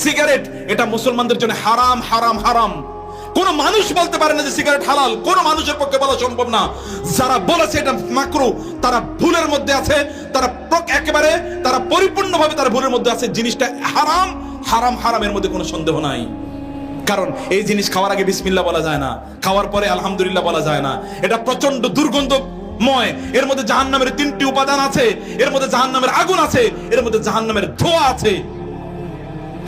Cigarette এটা মুসলমানদের জন্য হারাম হারাম হারাম। কোন মানুষ বলতে পারে না যে সিগারেট হালাল, কোন মানুষের পক্ষে বলা সম্ভব না। যারা বলেছে এটা মাকরু তারা ভুলের মধ্যে আছে, তারা একেবারে তারা পরিপূর্ণভাবে তারা ভুলের মধ্যে আছে। জিনিসটা হারাম হারাম হারামের মধ্যে কোনো সন্দেহ নাই। কারণ এই জিনিস খাওয়ার আগে বিসমিল্লাহ বলা যায় না, খাওয়ার পরে আলহামদুলিল্লাহ বলা যায় না। এটা প্রচন্ড দুর্গন্ধময়। এর মধ্যে জাহান্নামের 3টি উপাদান আছে, এর মধ্যে জাহান্নামের আগুন আছে, এর মধ্যে জাহান্নামের ধোঁয়া আছে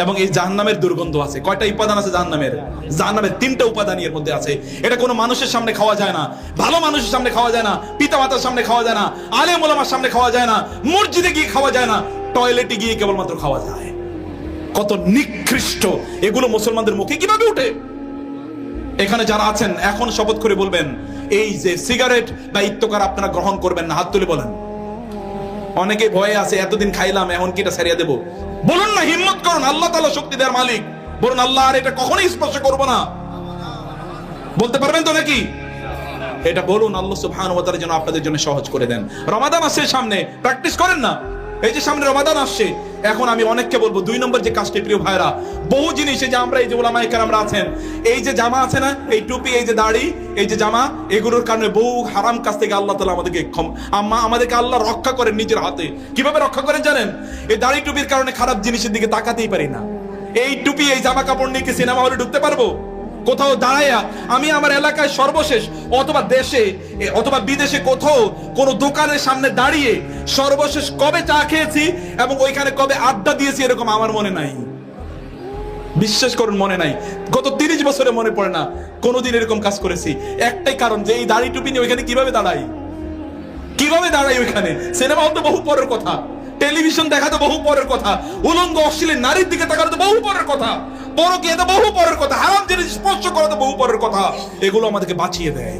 এবং এই জাহান্নামের দুর্গন্ধ আছে। কয়টা উপাদান আছে জাহান্নামের? জাহান্নামের 3টা উপাদান এর মধ্যে আছে। এটা কোনো মানুষের সামনে খাওয়া যায় না, ভালো মানুষের সামনে খাওয়া যায় না, পিতামাতার সামনে খাওয়া যায় না, আলেম ওলামার সামনে খাওয়া যায় না, মসজিদে গিয়ে খাওয়া যায় না, টয়লেটে গিয়ে কেবলমাত্র খাওয়া যায়। কত নিকৃষ্ট এগুলো মুসলমানদের মুখে কিভাবে উঠে? এখানে যারা আছেন এখন শপথ করে বলবেন এই যে সিগারেট বা ইত্তকার আপনারা গ্রহণ করবেন না, হাত তুলে বলেন। অনেকে ভয়ে আছে, এতদিন খাইলাম এখন কি এটা ছাড়িয়ে দেবো? বলুন না, হিম্মত করুন, আল্লাহ তাআলা শক্তি দেওয়ার মালিক। বলুন আল্লাহ আর এটা কখনোই স্পর্শ করবো না। বলতে পারবেন তো নাকি? এটা বলুন, আল্লাহ সুবহানাহু ওয়া তাআলা যেন আপনাদের জন্য সহজ করে দেন। রমাদান আসছে সামনে, প্র্যাকটিস করেন না। এই যে সামনে রমাদান আসছে, এখন আমি অনেককে বলবো 2 নম্বর যে কাজটি, প্রিয় ভাইরা, বহু জিনিস এই যে আমরা এই যে ওলামায়ে কেরামরা আছেন, এই যে জামা আছে না, এই টুপি, এই যে দাড়ি, এই যে জামা, এগুলোর কারণে বহু হারাম কাজ থেকে আল্লাহ তাআলা আমাদেরকে আল্লাহ রক্ষা করেন নিজের হাতে। কিভাবে রক্ষা করেন জানেন? এই দাড়ি টুপির কারণে খারাপ জিনিসের দিকে তাকাতেই পারি না। এই টুপি এই জামা কাপড় নিয়ে কি সিনেমা হলে ঢুকতে পারবো? কোথাও দাঁড়াইয়া আমি আমার এলাকায় সর্বশেষ অথবা দেশে অথবা বিদেশে কোথাও কোন দোকানের সামনে দাঁড়িয়ে সর্বশেষ কবে চা খেয়েছি এবং ওইখানে কবে আড্ডা দিয়েছি এরকম আমার মনে নাই। বিশ্বাস করুন, মনে নাই। গত 30 বছরে মনে পড়ে না কোনোদিন এরকম কাজ করেছি। একটাই কারণ যে এই দাড়ি টুপি নিয়ে ওইখানে কিভাবে দাঁড়াই ওইখানে। সিনেমা হল তো বহু পরের কথা, টেলিভিশন দেখা তো বহু পরের কথা, উলঙ্গ অশ্লীল নারীর দিকে তাকানো তো বহু পরের কথা, পরকীয়া তো বহু পরের কথা, হারাম জিনিস স্পর্শ করা তো বহু পরের কথা। এগুলো আমাদেরকে বাঁচিয়ে দেয়।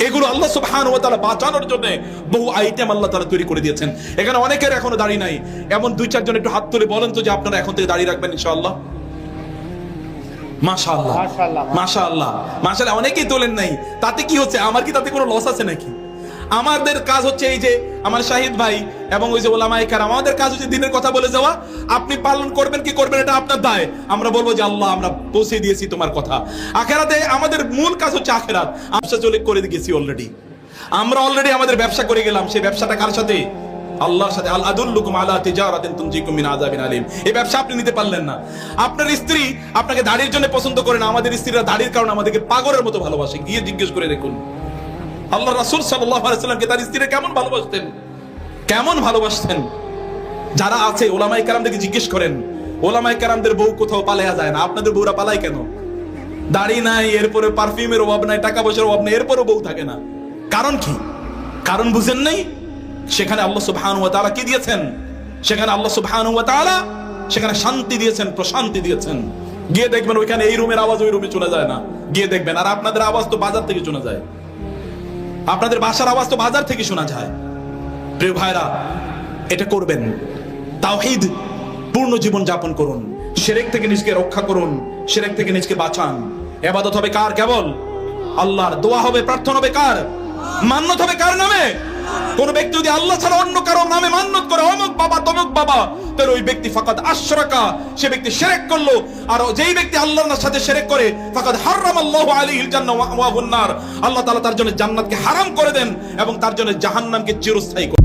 এগুলো আল্লাহ সুবহানাহু ওয়া তাআলা বাঁচানোর জন্য বহু আইটেম আল্লাহ তাআলা তৈরি করে দিয়েছেন। এখানে অনেকের এখনো দাড়ি নাই, এমন 2-4 জন একটু হাত তুলে বলেন তো যে আপনারা এখন থেকে দাড়ি রাখবেন ইনশাআল্লাহ। মাশাআল্লাহ মাশাআল্লাহ মাশাআল্লাহ। অনেকেই তোলেন নাই, তাতে কি হচ্ছে? আমার কি তাতে কোনো লস আছে নাকি? আমাদের কাজ হচ্ছে এই যে আমার শাহিদ ভাই এবং ওই যে ওলামায়ে কেরাম, আমাদের কাজ হচ্ছে দিনের কথা বলে যাওয়া। আপনি পালন করবেন কি করবেন এটা আপনার দায়। আমরা বলবো যে আল্লাহ আমরা পৌঁছে দিয়েছি তোমার কথা। আখিরাতে আমাদের মূল কাজ হচ্ছে আখিরাত। আমরা চলে করে গেছি অলরেডি, আমরা অলরেডি আমাদের ব্যবসা করে গেলাম। সেই ব্যবসাটা কার সাথে? আল্লাহর সাথে। আল আদুল্লুকুম আলা তিজারাতিন তুনজিকুম মিন আযাবিন আলীম। এই ব্যবসা আপনি নিতে পারলেন না। আপনার স্ত্রী আপনাকে দাড়ির জন্য পছন্দ করে না, আমাদের স্ত্রীরা দাড়ির কারণে আমাদেরকে পাগলের মতো ভালোবাসে। গিয়ে জিজ্ঞেস করে দেখুন আল্লাহ রাসূল সাল্লাল্লাহু আলাইহি ওয়াসাল্লামকে তার স্ত্রীরা কেমন ভালোবাসতেন। যারা আছে ওলামায়ে কেরামদেরকে জিজ্ঞেস করেন, ওলামায়ে কেরামদের বউ কোথাও পালায়া যায় না, আপনাদের বউরা পালায় কেন? দাড়ি নাই, এরপরে পারফিউমের অভাব নাই, টাকা পয়সার অভাব নাই, এরপরে বউ থাকে না। কারণ কি? কারণ বুঝেন নাই? সেখানে আল্লাহ সুবহানাহু ওয়া তাআলা কি দিয়েছেন? সেখানে আল্লাহ সুবহানাহু ওয়া তাআলা সেখানে শান্তি দিয়েছেন, প্রশান্তি দিয়েছেন। গিয়ে দেখবেন ওইখানে এই রুমের আওয়াজ ওই রুমে চলে যায় না। গিয়ে দেখবেন। আর আপনাদের আওয়াজ তো বাজার থেকে শোনা যায়, আপনাদের বাসার আওয়াজ তো বাজার থেকে শোনা যায়। প্রিয় ভাইরা, এটা করবেন। তাওহীদ পূর্ণ জীবন যাপন করুন, শিরক থেকে নিজেকে রক্ষা করুন, শিরক থেকে নিজেকে বাঁচান। ইবাদত হবে কার? কেবল আল্লাহর। দোয়া হবে, প্রার্থনা হবে কার? মান্নত হবে কার নামে? কোন ব্যক্তি যদি আল্লাহ ছাড়া অন্য কারো নামে মান্নত করে, অমুক বাবা তমুক বাবা, তাহলে ওই ব্যক্তি ফাকাদ আশরাকা, সে ব্যক্তি শিরক করলো। আর যেই ব্যক্তি আল্লাহর সাথে শিরক করে, ফাকাদ হারামাল্লাহু আলাইহিল জান্নাহ ওয়া হুন নার, আল্লাহ তাআলা তার জন্য জান্নাতকে হারাম করে দেন এবং তার জন্য জাহান্নামকে চিরস্থায়ী করে